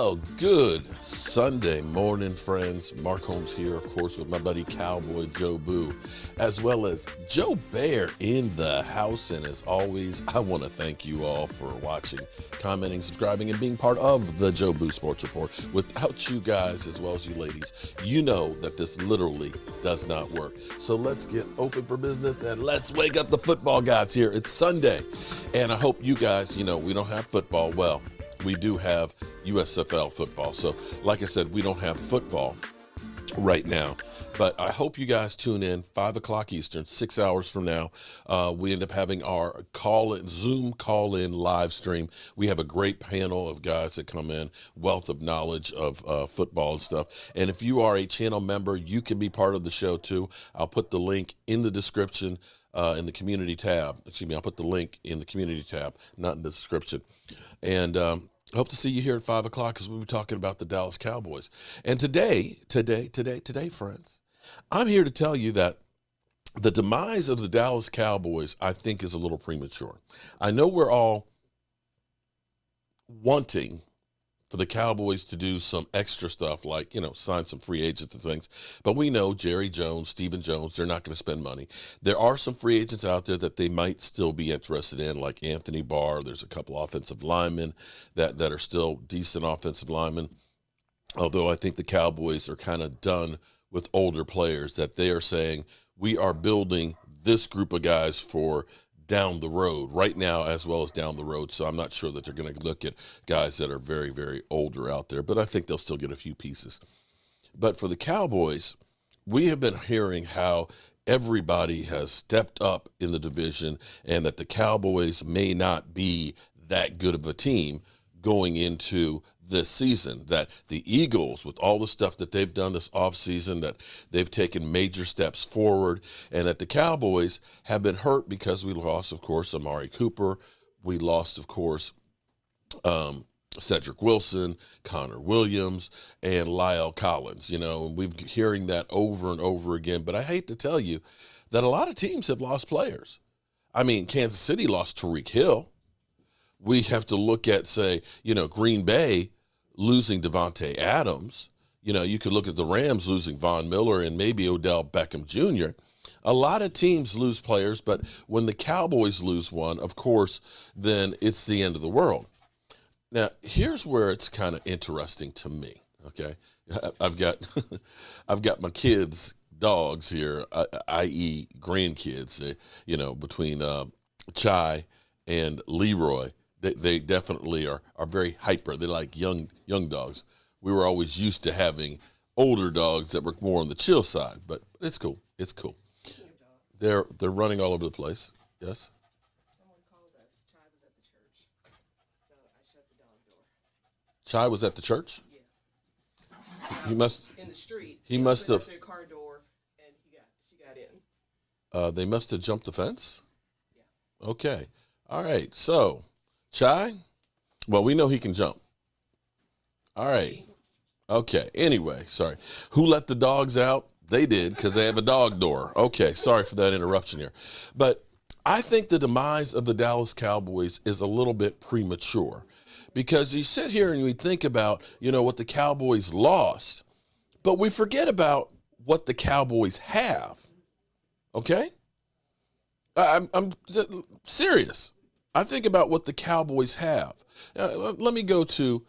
Well, good Sunday morning, friends. Mark Holmes here, of course, with my buddy Cowboy Joe Boo, as well as Joe Bear in the house. And as always, I want to thank you all for watching, commenting, subscribing, and being part of the Joe Boo Sports Report. Without you guys, as well as you ladies, you know that this literally does not work. So let's get open for business and let's wake up the football gods here. It's Sunday, and I hope you guys, we don't have football. Well, we do have USFL football. So like I said, we don't have football right now, but I hope you guys tune in 5 o'clock Eastern, 6 hours from now. We end up having our Zoom call-in live stream. We have a great panel of guys that come in, wealth of knowledge of football and stuff. And if you are a channel member, you can be part of the show too. I'll put the link in the description in the community tab. Excuse me, I'll put the link in the community tab, not in the description. And hope to see you here at 5 o'clock because we'll be talking about the Dallas Cowboys. And today, friends, I'm here to tell you that the demise of the Dallas Cowboys, I think, is a little premature. I know we're all wanting for the Cowboys to do some extra stuff like, sign some free agents and things. But we know Jerry Jones, Stephen Jones, they're not going to spend money. There are some free agents out there that they might still be interested in, like Anthony Barr. There's a couple offensive linemen that are still decent offensive linemen. Although I think the Cowboys are kind of done with older players, that they are saying, we are building this group of guys for down the road right now as well as down the road. So I'm not sure that they're going to look at guys that are very, very older out there, but I think they'll still get a few pieces. But for the Cowboys, we have been hearing how everybody has stepped up in the division and that the Cowboys may not be that good of a team going into this season, that the Eagles, with all the stuff that they've done this offseason, that they've taken major steps forward, and that the Cowboys have been hurt because we lost, of course, Amari Cooper. We lost, of course, Cedric Wilson, Connor Williams, and Lyle Collins. We've been hearing that over and over again. But I hate to tell you that a lot of teams have lost players. I mean, Kansas City lost Tyreek Hill. We have to look at, say, Green Bay losing Devontae Adams. You could look at the Rams losing Von Miller and maybe Odell Beckham Jr. A lot of teams lose players, but when the Cowboys lose one, of course, then it's the end of the world. Now, here's where it's kind of interesting to me, okay? I've got my kids' dogs here, i.e. grandkids, between Chai and Leroy. They definitely are very hyper. They're like young dogs. We were always used to having older dogs that were more on the chill side, but it's cool. It's cool. They're running all over the place. Yes? Someone called us. Chai was at the church, so I shut the dog door. Chai was at the church? Yeah. He must in the street. He must have. Their car door, and she got in. They must have jumped the fence? Yeah. Okay. All right. So, Chai, well, we know he can jump. All right. Okay. Anyway, sorry. Who let the dogs out? They did, because they have a dog door. Okay. Sorry for that interruption here. But I think the demise of the Dallas Cowboys is a little bit premature, because you sit here and we think about, what the Cowboys lost, but we forget about what the Cowboys have. Okay? I'm serious. I think about what the Cowboys have. Let me go to,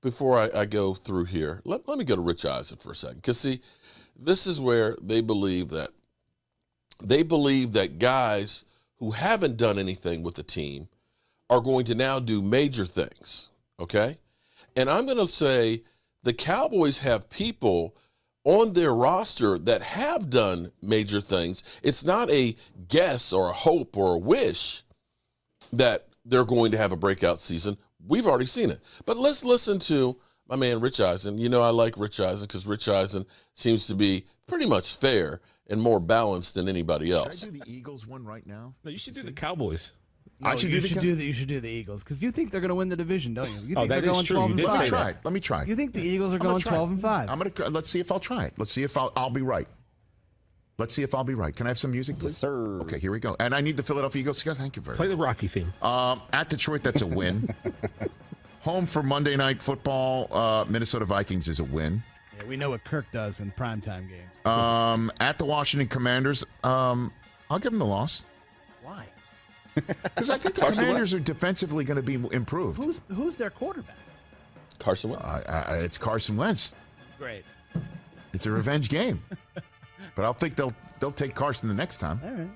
before I go through here, let me go to Rich Eisen for a second. Because, see, this is where they believe that guys who haven't done anything with the team are going to now do major things, okay? And I'm going to say the Cowboys have people on their roster that have done major things. It's not a guess or a hope or a wish that they're going to have a breakout season. We've already seen it. But let's listen to my man Rich Eisen. I like Rich Eisen because Rich Eisen seems to be pretty much fair and more balanced than anybody else. Should I do the Eagles one right now? No, you should do the Cowboys. No, you should do the Eagles because you think they're going to win the division, don't you? You think that they're is going true. 12 You and did 5. say that. Let me try. You think the Eagles are going 12 and 5? Let's see if I'll try it. Let's see if I'll be right. Let's see if I'll be right. Can I have some music, please? Yes, sir. Okay, here we go. And I need the Philadelphia Eagles to go. Thank you very much. Play the Rocky theme. At Detroit, that's a win. Home for Monday Night Football, Minnesota Vikings is a win. Yeah, we know what Kirk does in primetime games. At the Washington Commanders, I'll give them the loss. Why? Because I think the Commanders are defensively going to be improved. Who's their quarterback? Carson Wentz. It's Carson Wentz. Great. It's a revenge game. But I think they'll take Carson the next time.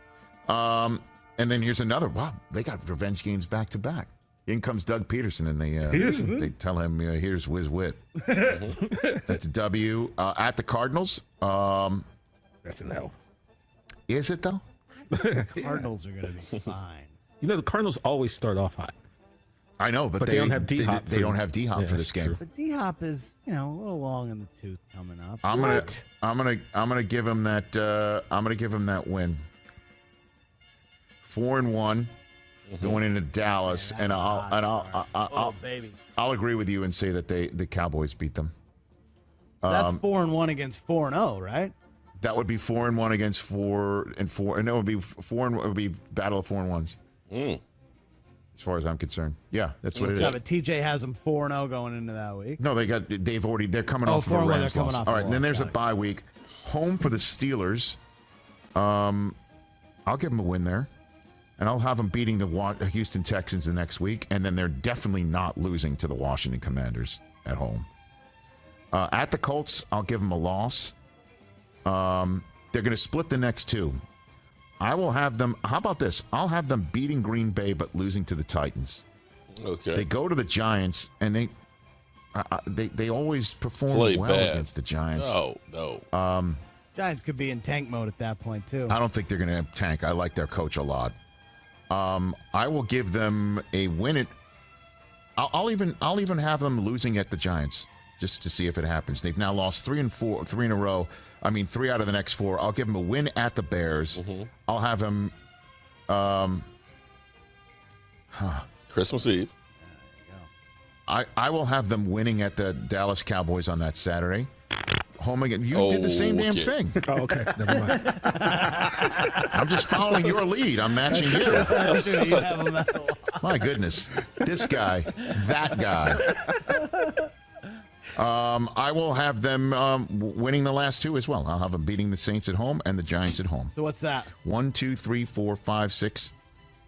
All right. And then here's another. Wow, they got revenge games back to back. In comes Doug Peterson, and they tell him, "Here's Whiz Wit." That's a W. At the Cardinals. That's an L. Is it though? Cardinals are going to be fine. You know, the Cardinals always start off hot. I know, but they don't have D-Hop. They don't have D-Hop for this game. But D-Hop is, a little long in the tooth coming up. I'm gonna give him that. I'm gonna give him that win. 4-1, going into Dallas, and I'll baby. I'll agree with you and say that the Cowboys beat them. That's 4-1 against 4-0, right? That would be 4-1 against 4-4, and it would be 4. It would be battle of 4-1s. As far as I'm concerned, yeah, that's what it is. Yeah, but TJ has them 4-0 going into that week. No, they're coming off of a 4-1, Rams they're coming loss. off All a right, and then loss. there's a Got it. bye week. Home for the Steelers. I'll give them a win there. And I'll have them beating the Houston Texans the next week. And then they're definitely not losing to the Washington Commanders at home. At the Colts, I'll give them a loss. They're going to split the next two. I will have them. How about this? I'll have them beating Green Bay but losing to the Titans. Okay. They go to the Giants, and they always perform Play well bad. against the Giants. No. Giants could be in tank mode at that point, too. I don't think they're going to tank. I like their coach a lot. I will give them a win. I'll even have them losing at the Giants just to see if it happens. They've now lost 3 in a row. I mean, 3 out of the next 4. I'll give them a win at the Bears. I'll have them. Christmas Eve. I will have them winning at the Dallas Cowboys on that Saturday. Home again. You did the same damn thing. Oh, okay. Never mind. I'm just following your lead. I'm matching you. That's true. You have them at the loss. My goodness. This guy, that guy. I will have them winning the last 2 as well. I'll have them beating the Saints at home and the Giants at home. So what's that? 1, 2, 3, 4, 5, 6.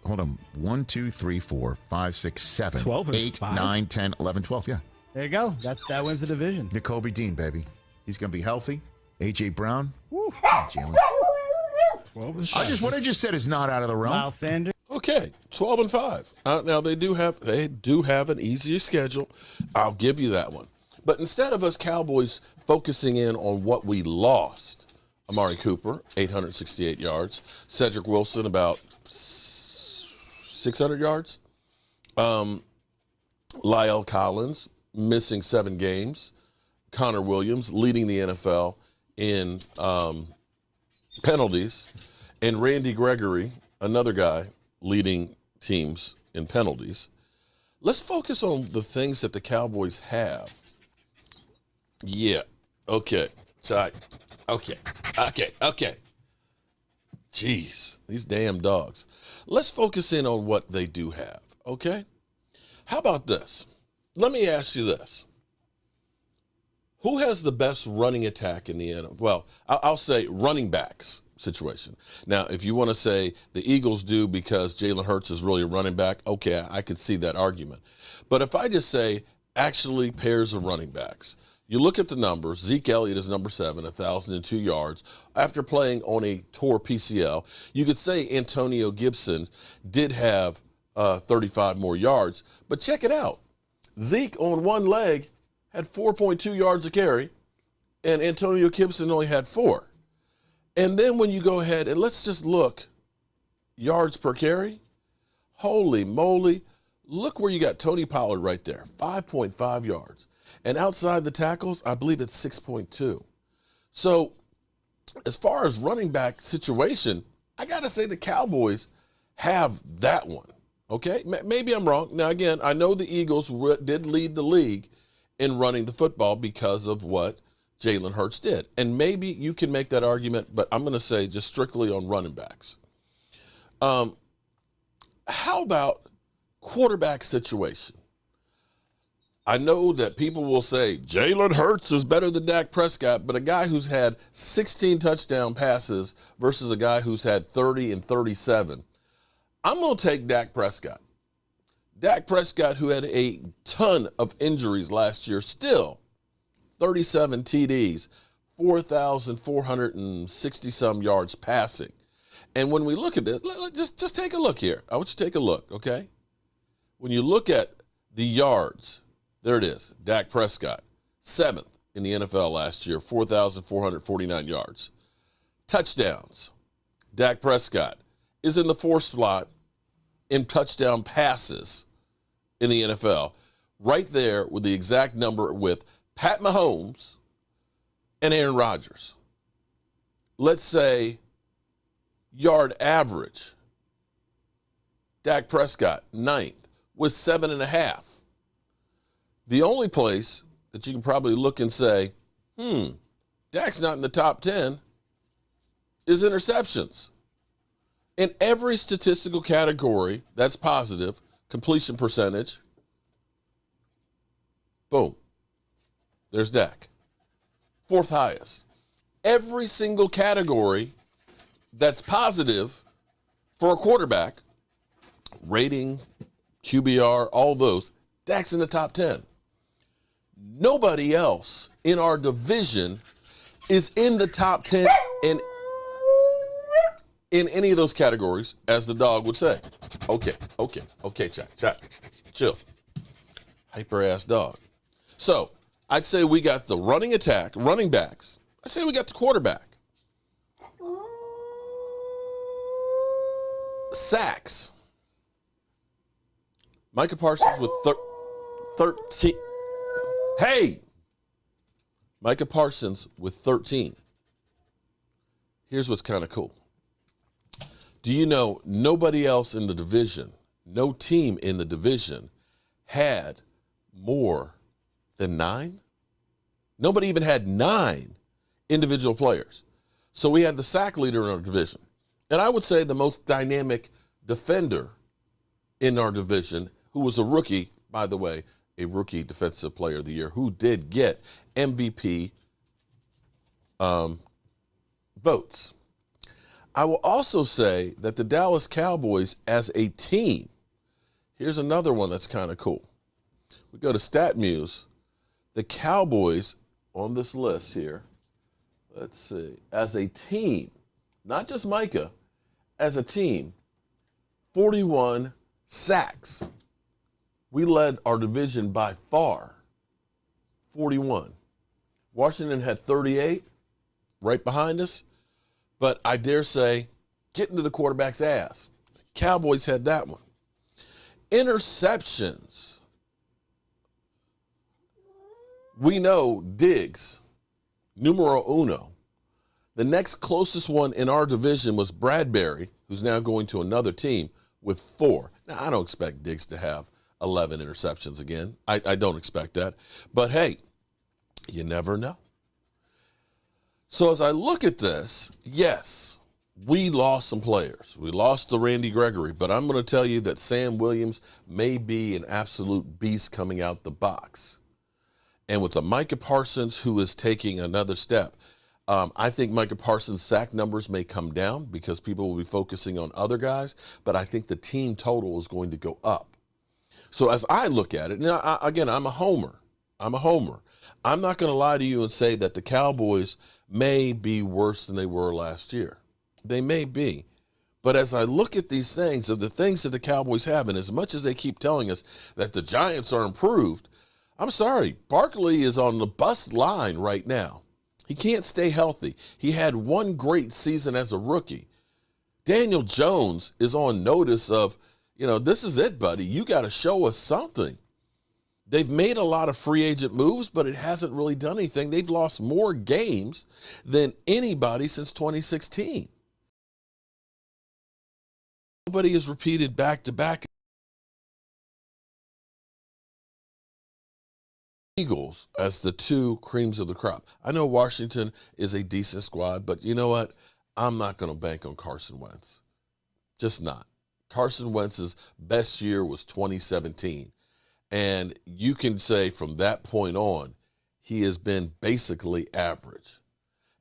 Hold on. 1, 2, 3, 4, 5, 6, 7, 12 and 8, 5? 9, 10, 11, 12. Yeah. There you go. That wins the division. Jacoby Dean, baby. He's going to be healthy. A.J. Brown. Jalen. 12 and What I just said is not out of the realm. Miles Sanders. Okay, 12 and 5. Now they do have an easier schedule. I'll give you that one. But instead of us Cowboys focusing in on what we lost, Amari Cooper, 868 yards. Cedric Wilson, about 600 yards. Lyle Collins, missing 7 games. Connor Williams, leading the NFL in penalties. And Randy Gregory, another guy, leading teams in penalties. Let's focus on the things that the Cowboys have. Yeah. Okay. Sorry. Okay. Jeez, these damn dogs. Let's focus in on what they do have, okay? How about this? Let me ask you this. Who has the best running attack in the NFL? Well, I'll say running backs situation. Now, if you want to say the Eagles do because Jalen Hurts is really a running back, okay, I could see that argument. But if I just say actually pairs of running backs, you look at the numbers. Zeke Elliott is number 7, 1,002 yards. After playing on a torn PCL, you could say Antonio Gibson did have 35 more yards. But check it out. Zeke on one leg had 4.2 yards a carry, and Antonio Gibson only had 4. And then when you go ahead and let's just look, yards per carry, holy moly, look where you got Tony Pollard right there, 5.5 yards. And outside the tackles, I believe it's 6.2. So as far as running back situation, I got to say the Cowboys have that one, okay? Maybe I'm wrong. Now, again, I know the Eagles did lead the league in running the football because of what Jalen Hurts did. And maybe you can make that argument, but I'm going to say just strictly on running backs. How about quarterback situation? I know that people will say Jalen Hurts is better than Dak Prescott, but a guy who's had 16 touchdown passes versus a guy who's had 30 and 37, I'm going to take Dak Prescott. Dak Prescott, who had a ton of injuries last year, still 37 TDs, 4,460-some yards passing. And when we look at this, just take a look here. I want you to take a look, okay? When you look at the yards, there it is, Dak Prescott, 7th in the NFL last year, 4,449 yards. Touchdowns, Dak Prescott is in the 4th spot in touchdown passes in the NFL, right there with the exact number with Pat Mahomes and Aaron Rodgers. Let's say yard average, Dak Prescott, 9th with 7.5. The only place that you can probably look and say, Dak's not in the top 10 is interceptions. In every statistical category that's positive, completion percentage, boom, there's Dak. 4th highest. Every single category that's positive for a quarterback, rating, QBR, all those, Dak's in the top 10. Nobody else in our division is in the top 10 in any of those categories, as the dog would say. Okay, chat, chill. Hyper-ass dog. So, I'd say we got the running backs. I'd say we got the quarterback. Sacks. Micah Parsons with 13. Hey! Micah Parsons with 13. Here's what's kind of cool. Do you know nobody else in the division, no team in the division had more than 9? Nobody even had 9 individual players. So we had the sack leader in our division. And I would say the most dynamic defender in our division, who was a rookie, by the way, a rookie defensive player of the year, who did get MVP votes. I will also say that the Dallas Cowboys as a team, here's another one that's kind of cool. We go to StatMuse. The Cowboys on this list here, let's see, as a team, not just Micah, as a team, 41 sacks. We led our division by far, 41. Washington had 38, right behind us. But I dare say, getting to the quarterback's ass. Cowboys had that one. Interceptions. We know Diggs, numero uno. The next closest one in our division was Bradbury, who's now going to another team with 4. Now, I don't expect Diggs to have 11 interceptions again. I don't expect that. But, hey, you never know. So as I look at this, yes, we lost some players. We lost the Randy Gregory, but I'm going to tell you that Sam Williams may be an absolute beast coming out the box. And with the Micah Parsons, who is taking another step, I think Micah Parsons' sack numbers may come down because people will be focusing on other guys, but I think the team total is going to go up. So as I look at it, now, again, I'm a homer. I'm not going to lie to you and say that the Cowboys may be worse than they were last year. They may be. But as I look at these things, of the things that the Cowboys have, and as much as they keep telling us that the Giants are improved, I'm sorry, Barkley is on the bust line right now. He can't stay healthy. He had one great season as a rookie. Daniel Jones is on notice of, this is it, buddy. You got to show us something. They've made a lot of free agent moves, but it hasn't really done anything. They've lost more games than anybody since 2016. Nobody has repeated back-to-back. Eagles as the 2 creams of the crop. I know Washington is a decent squad, but you know what? I'm not going to bank on Carson Wentz. Just not. Carson Wentz's best year was 2017. And you can say from that point on, he has been basically average.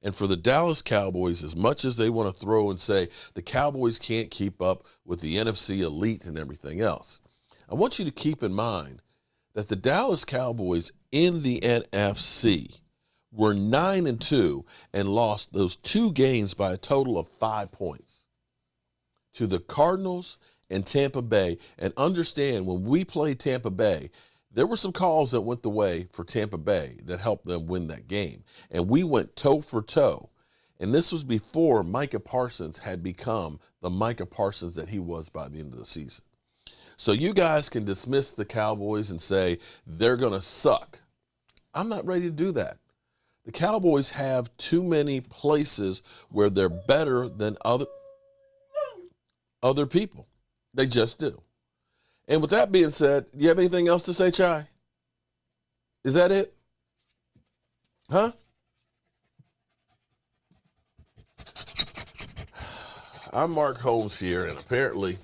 And for the Dallas Cowboys, as much as they want to throw and say the Cowboys can't keep up with the NFC elite and everything else, I want you to keep in mind that the Dallas Cowboys in the NFC were 9-2 and lost those 2 games by a total of 5 points to the Cardinals and Tampa Bay. And understand, when we played Tampa Bay, there were some calls that went the way for Tampa Bay that helped them win that game. And we went toe for toe. And this was before Micah Parsons had become the Micah Parsons that he was by the end of the season. So you guys can dismiss the Cowboys and say they're going to suck. I'm not ready to do that. The Cowboys have too many places where they're better than other people. They just do. And with that being said, do you have anything else to say, Chai? Is that it? Huh? I'm Mark Holmes here, and apparently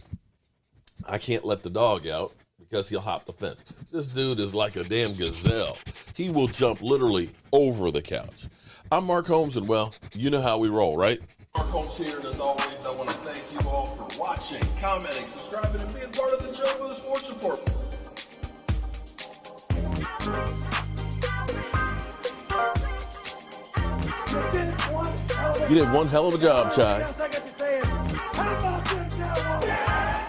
I can't let the dog out because he'll hop the fence. This dude is like a damn gazelle. He will jump literally over the couch. I'm Mark Holmes, and well, you know how we roll, right? Mark Holmes here, and as always, I want to thank you all for watching, commenting, subscribing, and being part of the Joe Boo Sports Report. You did one hell of a job, Chai.